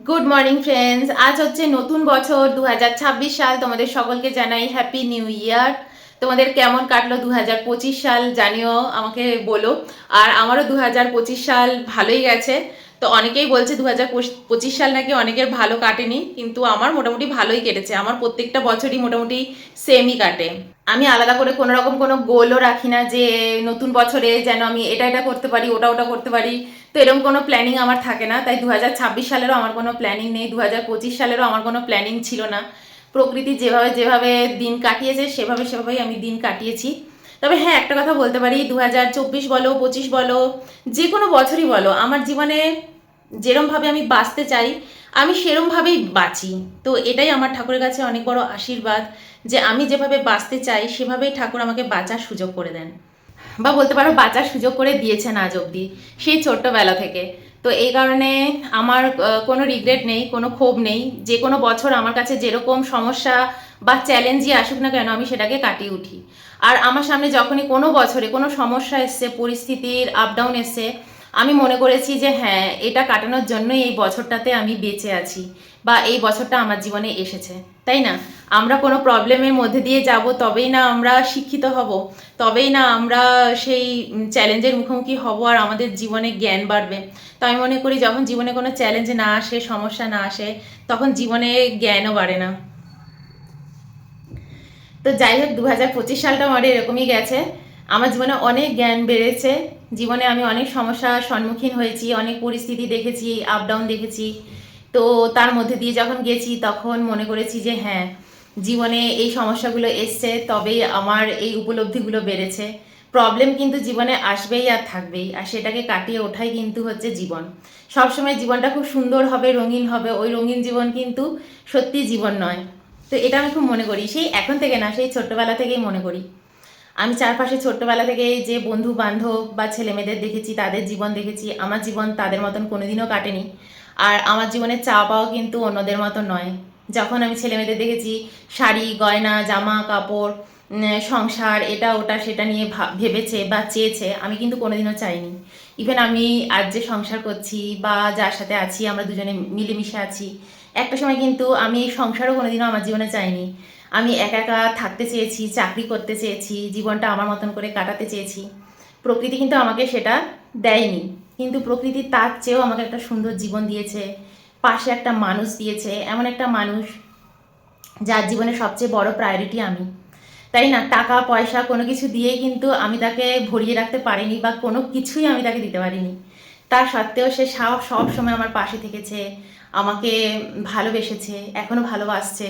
Good morning friends. আজ হচ্ছে নতুন বছর 2026 সাল। তোমাদের সকলকে জানাই হ্যাপি নিউ ইয়ার। তোমাদের কেমন কাটলো 2025 সাল জানিও, আমাকে বলো। আর আমারও 2025 সাল ভালোই গেছে। তো অনেকেই বলছে 2025 সাল নাকি অনেকের ভালো কাটেনি, কিন্তু আমার মোটামুটি ভালোই কেটেছে। আমার প্রত্যেকটা বছরই মোটামুটি সেমই কাটে। আমি আলাদা করে কোনো রকম কোনো গোলও রাখি না যে নতুন বছরে যেন আমি এটা এটা করতে পারি, ওটা ওটা করতে পারি। তো এরকম কোনো প্ল্যানিং আমার থাকে না। তাই 2026 সালেরও আমার কোনো প্ল্যানিং নেই, 2025 সালেরও আমার কোনো প্ল্যানিং ছিল না। প্রকৃতি যেভাবে যেভাবে দিন কাটিয়েছে সেভাবে সেভাবেই আমি দিন কাটিয়েছি। তবে হ্যাঁ, একটা কথা বলতে পারি, 2024 বলো, 25 বলো, যে কোনো বছরই বলো, আমার জীবনে যেরমভাবে আমি বাঁচতে চাই আমি সেরমভাবেই বাঁচি। তো এটাই আমার ঠাকুরের কাছে অনেক বড় আশীর্বাদ, যে আমি যেভাবে বাঁচতে চাই সেভাবেই ঠাকুর আমাকে বাঁচার সুযোগ করে দেন, বা বলতে পারো বাঁচার সুযোগ করে দিয়েছেন আজ অবধি, সেই ছোট্টবেলা থেকে। তো এই কারণে আমার কোনো রিগ্রেট নেই, কোনো ক্ষোভ নেই। যে কোনো বছর আমার কাছে যেরকম সমস্যা বা চ্যালেঞ্জই আসুক না কেন, আমি সেটাকে কাটিয়ে উঠি। আর আমার সামনে যখনই কোনো বছরে কোনো সমস্যা এসছে, পরিস্থিতির আপ ডাউন এসছে, আমি মনে করেছি যে হ্যাঁ, এটা কাটানোর জন্যই এই বছরটাতে আমি বেঁচে আছি, বা এই বছরটা আমার জীবনে এসেছে। তাই না? আমরা কোনো প্রবলেমের মধ্যে দিয়ে যাব, তবেই না আমরা শিক্ষিত হব, তবেই না আমরা সেই চ্যালেঞ্জের মুখোমুখি হব, আর আমাদের জীবনে জ্ঞান বাড়বে। তো আমি মনে করি যখন জীবনে কোনো চ্যালেঞ্জ না আসে, সমস্যা না আসে, তখন জীবনে জ্ঞানও বাড়ে না। তো যাই হোক, 2025 সালটা আমার এরকমই গেছে। আমার জীবনে অনেক জ্ঞান বেড়েছে। জীবনে আমি অনেক সমস্যার সম্মুখীন হয়েছি, অনেক পরিস্থিতি দেখেছি, আপ ডাউন দেখেছি। তো তার মধ্যে দিয়ে যখন গেছি তখন মনে করেছি যে হ্যাঁ, জীবনে এই সমস্যাগুলো এসছে তবেই আমার এই উপলব্ধিগুলো বেড়েছে। প্রবলেম কিন্তু জীবনে আসবেই আর থাকবেই, আর সেটাকে কাটিয়ে ওঠাই কিন্তু হচ্ছে জীবন। সবসময় জীবনটা খুব সুন্দর হবে, রঙিন হবে, ওই রঙিন জীবন কিন্তু সত্যি জীবন নয়। তো এটা আমি খুব মনে করি, সেই এখন থেকে না, সেই ছোট্টবেলা থেকেই মনে করি। আমি চারপাশে ছোট্টবেলা থেকে যে বন্ধু বান্ধব বা ছেলে মেয়েদের দেখেছি, তাদের জীবন দেখেছি। আমার জীবন তাদের মতন কোনোদিনও কাটেনি। আর আমার জীবনের চাওয়া পাওয়া কিন্তু অন্যদের মতো নয়। যখন আমি ছেলে মেয়েদের দেখেছি শাড়ি গয়না জামা কাপড়, সংসার, এটা ওটা সেটা নিয়ে ভেবেছে বা চেয়েছে, আমি কিন্তু কোনোদিনও চাইনি। ইভেন আমি আজ যে সংসার করছি বা যার সাথে আছি, আমরা দুজনে মিলেমিশে আছি, একটা সময় কিন্তু আমি এই সংসারও কোনোদিনও আমার জীবনে চাইনি। আমি একা একা থাকতে চেয়েছি, চাকরি করতে চেয়েছি, জীবনটা আমার মতন করে কাটাতে চেয়েছি। প্রকৃতি কিন্তু আমাকে সেটা দেয়নি, কিন্তু প্রকৃতি তার চেয়েও আমাকে একটা সুন্দর জীবন দিয়েছে। পাশে একটা মানুষ দিয়েছে, এমন একটা মানুষ যার জীবনে সবচেয়ে বড় প্রায়োরিটি আমি। তাই না? টাকা পয়সা কোনো কিছু দিয়েই কিন্তু আমি তাকে ভরিয়ে রাখতে পারিনি, বা কোনো কিছুই আমি তাকে দিতে পারিনি। তার সত্ত্বেও সে সব সময় আমার পাশে থেকেছে, আমাকে ভালোবেসেছে, এখনো ভালোবাসছে।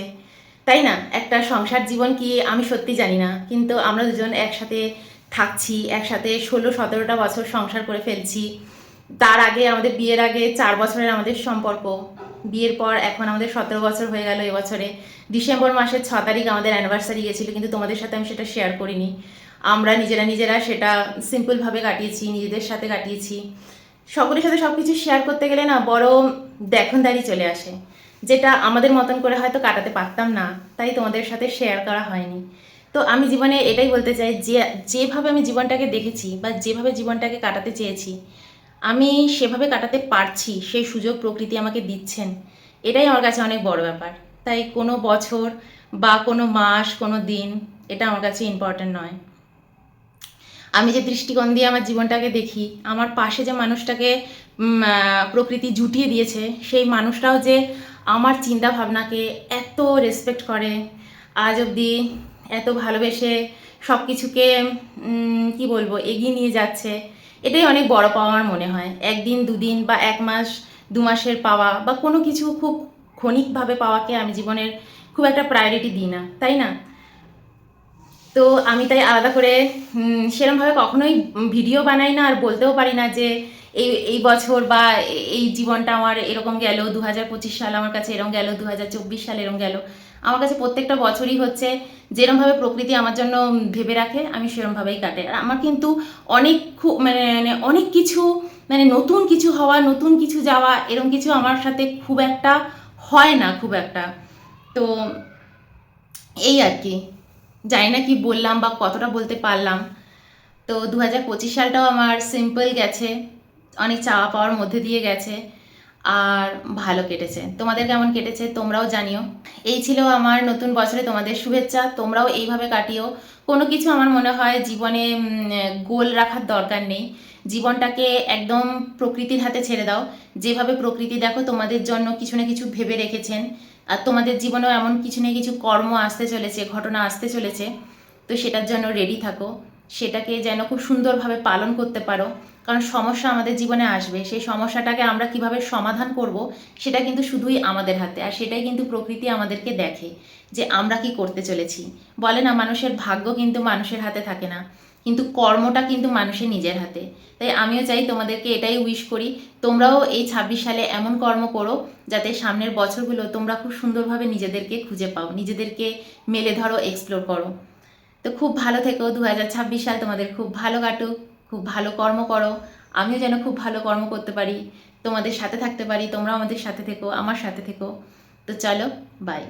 তাই না? একটা সংসার জীবন কি আমি সত্যি জানি না, কিন্তু আমরা দুজন একসাথে থাকছি, একসাথে 16-17টা বছর সংসার করে ফেলছি। তার আগে আমাদের বিয়ের আগে 4 বছরের আমাদের সম্পর্ক, বিয়ের পর এখন আমাদের 17 বছর হয়ে গেল। এবছরে ডিসেম্বর মাসের 6 তারিখ আমাদের অ্যানিভার্সারি গেছিলো, কিন্তু তোমাদের সাথে আমি সেটা শেয়ার করিনি। আমরা নিজেরা নিজেরা সেটা সিম্পলভাবে কাটিয়েছি, নিজেদের সাথে কাটিয়েছি। সকলের সাথে সব কিছু শেয়ার করতে গেলে না বড় দেখনদারি চলে আসে, যেটা আমাদের মতন করে হয়তো কাটাতে পারতাম না, তাই তোমাদের সাথে শেয়ার করা হয়নি। তো আমি জীবনে এটাই বলতে চাই, যে যেভাবে আমি জীবনটাকে দেখেছি বা যেভাবে জীবনটাকে কাটাতে চেয়েছি, আমি সেভাবে কাটাতে পারছি, সেই সুযোগ প্রকৃতি আমাকে দিচ্ছেন। এটাই আমার কাছে অনেক বড় ব্যাপার। তাই কোনো বছর বা কোনো মাস, কোনো দিন, এটা আমার কাছে ইম্পর্ট্যান্ট নয়। আমি যে দৃষ্টিকোণ দিয়ে আমার জীবনটাকে দেখি, আমার পাশে যে মানুষটাকে প্রকৃতি জুটিয়ে দিয়েছে, সেই মানুষটাও যে আমার চিন্তা ভাবনাকে এত রেসপেক্ট করে, আজ অবধি এত ভালোবেসে সব কিছুকে কি বলবো, এগিয়ে নিয়ে যাচ্ছে, এটাই অনেক বড় পাওয়া আমার মনে হয়। একদিন দুদিন বা 1 মাস 2 মাসের পাওয়া বা কোনো কিছু খুব ক্ষণিকভাবে পাওয়াকে আমি জীবনের খুব একটা প্রায়োরিটি দিই না, তাই না? তো আমি তাই আলাদা করে সেরমভাবে কখনোই ভিডিও বানাই না, আর বলতেও পারি না যে এই এই বছর বা এই জীবনটা আমার এরকম গেল, 2025 সাল আমার কাছে এরকম গেল, 2024 সাল এরকম গেল। আমার কাছে প্রত্যেকটা বছরই হচ্ছে যেরমভাবে প্রকৃতি আমার জন্য ভেবে রাখে, আমি সেরমভাবেই কাটে। আর আমার কিন্তু অনেক খুব মানে অনেক কিছু, মানে নতুন কিছু হওয়া, নতুন কিছু যাওয়া, এরকম কিছু আমার সাথে খুব একটা হয় না, খুব একটা। তো এই আর কি, জানি না কি বললাম বা কতটা বলতে পারলাম। তো 2025 সালটাও আমার সিম্পল গেছে, অনেক চাওয়া পাওয়ার মধ্যে দিয়ে গেছে। আর ভালো কেটেছে। তোমাদের কেমন কেটেছে তোমরাও জানিও। এই ছিল আমার নতুন বছরে তোমাদের শুভেচ্ছা। তোমরাও এইভাবে কাটিও। কোনো কিছু আমার মনে হয় জীবনে গোল রাখার দরকার নেই। জীবনটাকে একদম প্রকৃতির হাতে ছেড়ে দাও। যেভাবে প্রকৃতি দেখো তোমাদের জন্য কিছু না কিছু ভেবে রেখেছেন, আর তোমাদের জীবনেও এমন কিছু না কিছু কর্ম আসতে চলেছে, ঘটনা আসতে চলেছে। তো সেটার জন্য রেডি থাকো, সেটাকে যেন খুব সুন্দরভাবে পালন করতে পারো। কারণ সমস্যা আমাদের জীবনে আসবে, সেই সমস্যাটাকে আমরা কিভাবে সমাধান করব সেটা কিন্তু শুধুই আমাদের হাতে। আর সেটাই কিন্তু প্রকৃতি আমাদেরকে দেখে যে আমরা কি করতে চলেছি। বলে না, মানুষের ভাগ্য কিন্তু মানুষের হাতে থাকে না, কিন্তু কর্মটা কিন্তু মানুষের নিজের হাতে। তাই আমিও চাই তোমাদেরকে এটাই উইশ করি, তোমরাও এই 26 সালে এমন কর্ম করো যাতে সামনের বছরগুলো তোমরা খুব সুন্দরভাবে নিজেদেরকে খুঁজে পাও, নিজেদেরকে মেলে ধরো, এক্সপ্লোর করো। তো খুব ভালো থেকো। 2026 সাল তোমাদের খুব ভালো কাটুক, খুব ভালো কর্ম করো। আমিও যেন খুব ভালো কর্ম করতে পারি, তোমাদের সাথে থাকতে পারি, তোমরাও আমাদের সাথে থেকো, আমার সাথে থেকো। তো চলো, বাই।